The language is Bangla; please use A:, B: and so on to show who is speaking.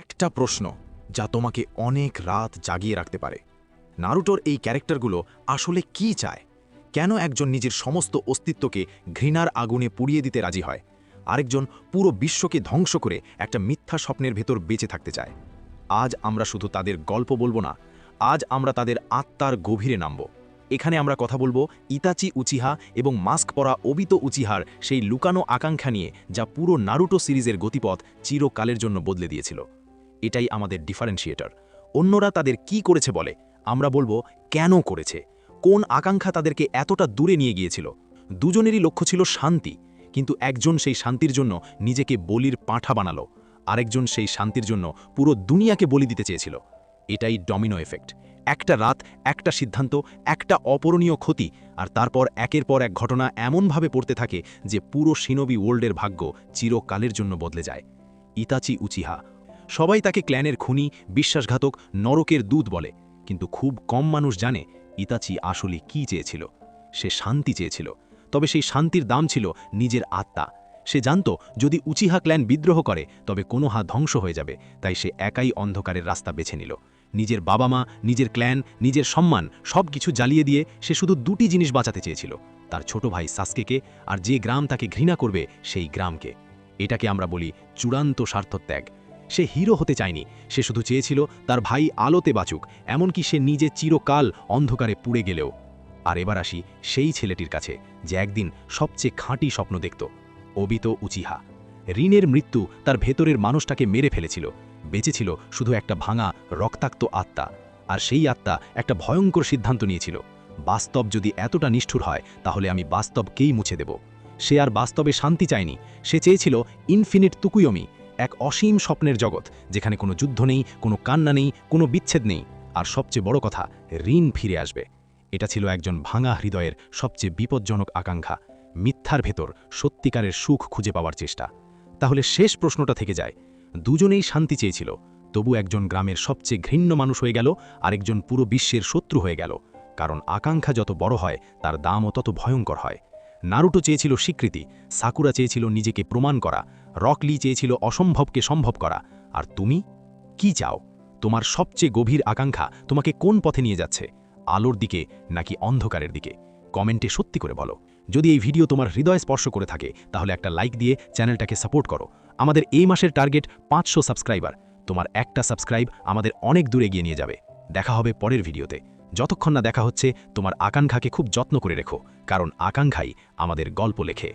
A: একটা প্রশ্ন যা তোমাকে অনেক রাত জাগিয়ে রাখতে পারে। নারুটোর এই ক্যারেক্টারগুলো আসলে কি চায়? কেন একজন নিজের সমস্ত অস্তিত্বকে ঘৃণার আগুনে পুড়িয়ে দিতে রাজি হয়, আরেকজন পুরো বিশ্বকে ধ্বংস করে একটা মিথ্যা স্বপ্নের ভেতর বেঁচে থাকতে চায়? আজ আমরা শুধু তাদের গল্প বলবো না, আজ আমরা তাদের আত্মার গভীরে নামব। এখানে আমরা কথা বলবো ইতাচি উচিহা এবং মাস্ক পরা ওবিতো উচিহার সেই লুকানো আকাঙ্ক্ষা নিয়ে, যা পুরো নারুটো সিরিজের গতিপথ চিরকালের জন্য বদলে দিয়েছিল। এটাই আমাদের ডিফারেন্সিয়েটর। অন্যরা তাদের কি করেছে বলে, আমরা বলবো কেন করেছে, কোন আকাঙ্ক্ষা তাদেরকে এতটা দূরে নিয়ে গিয়েছিল। দুজনেরই লক্ষ্য ছিল শান্তি, কিন্তু একজন সেই শান্তির জন্য নিজেকে বলির পাঁঠা বানালো, আরেকজন সেই শান্তির জন্য পুরো দুনিয়াকে বলি দিতে চেয়েছিল। এটাই ডমিনো এফেক্ট। একটা রাত, একটা সিদ্ধান্ত, একটা অপূরণীয় ক্ষতি, আর তারপর একের পর এক ঘটনা এমনভাবে পড়তে থাকে যে পুরো শিনোবি ওয়ার্ল্ডের ভাগ্য চিরকালের জন্য বদলে যায়। ইতাচি উচিহা, সবাই তাকে ক্ল্যানের খুনি, বিশ্বাসঘাতক, নরকের দূত বলে, কিন্তু খুব কম মানুষ জানে ইতাচি আসলে কি চেয়েছিল। সে শান্তি চেয়েছিল, তবে সেই শান্তির দাম ছিল নিজের আত্মা। সে জানত যদি উচিহা ক্ল্যান বিদ্রোহ করে তবে কোনোহা ধ্বংস হয়ে যাবে, তাই সে একাই অন্ধকারের রাস্তা বেছে নিল। নিজের বাবা মা, নিজের ক্ল্যান, নিজের সম্মান সব কিছু জ্বালিয়ে দিয়ে সে শুধু দুটি জিনিস বাঁচাতে চেয়েছিল, তার ছোট ভাই সাসকেকে, আর যে গ্রাম তাকে ঘৃণা করবে সেই গ্রামকে। এটাকে আমরা বলি চূড়ান্ত স্বার্থত্যাগ। সে হিরো হতে চায়নি, সে শুধু চেয়েছিল তার ভাই আলোতে বাঁচুক, এমনকি সে নিজে চিরকাল অন্ধকারে পুড়ে গেলেও। আর এবার আসি সেই ছেলেটির কাছে যে একদিন সবচেয়ে খাঁটি স্বপ্ন দেখত, ওবিতো উচিহা। ঋণের মৃত্যু তার ভেতরের মানুষটাকে মেরে ফেলেছিল, বেঁচেছিল শুধু একটা ভাঙা রক্তাক্ত আত্মা। আর সেই আত্মা একটা ভয়ঙ্কর সিদ্ধান্ত নিয়েছিল, বাস্তব যদি এতটা নিষ্ঠুর হয় তাহলে আমি বাস্তবকেই মুছে দেব। সে আর বাস্তবে শান্তি চায়নি, সে চেয়েছিল ইনফিনিট তুকুয়োমি, এক অসীম স্বপ্নের জগৎ যেখানে কোনো যুদ্ধ নেই, কোনো কান্না নেই, কোনো বিচ্ছেদ নেই, আর সবচেয়ে বড় কথা, ঋণ ফিরে আসবে। এটা ছিল একজন ভাঙা হৃদয়ের সবচেয়ে বিপজ্জনক আকাঙ্ক্ষা, মিথ্যার ভেতর সত্যিকারের সুখ খুঁজে পাওয়ার চেষ্টা। তাহলে শেষ প্রশ্নটা থেকে যায়, দুজনেই শান্তি চেয়েছিল, তবু একজন গ্রামের সবচেয়ে ঘৃণ্য মানুষ হয়ে গেল, আরেকজন পুরো বিশ্বের শত্রু হয়ে গেল। কারণ আকাঙ্ক্ষা যত বড় হয় তার দামও তত ভয়ঙ্কর হয়। নারুটো চেয়েছিল স্বীকৃতি, সাকুরা চেয়েছিল নিজেকে প্রমাণ করা, রক লি চেয়েছিল অসম্ভবকে সম্ভব করা। আর তুমি কি চাও? তোমার সবচেয়ে গভীর আকাঙ্ক্ষা তোমাকে কোন পথে নিয়ে যাচ্ছে, আলোর দিকে নাকি অন্ধকারের দিকে? কমেন্টে সত্যি করে বলো। যদি এই ভিডিও তোমার হৃদয় স্পর্শ করে থাকে তাহলে একটা লাইক দিয়ে চ্যানেলটাকে সাপোর্ট করো। আমাদের এই মাসের টার্গেট 500 সাবস্ক্রাইবার। তোমার একটা সাবস্ক্রাইব আমাদের অনেক দূরে এগিয়ে নিয়ে যাবে। দেখা হবে পরের ভিডিওতে। যতক্ষণ না দেখা হচ্ছে, তোমার আকাঙ্ক্ষাকে খুব যত্ন করে রেখো, কারণ আকাঙ্ক্ষাই আমাদের গল্প লেখে।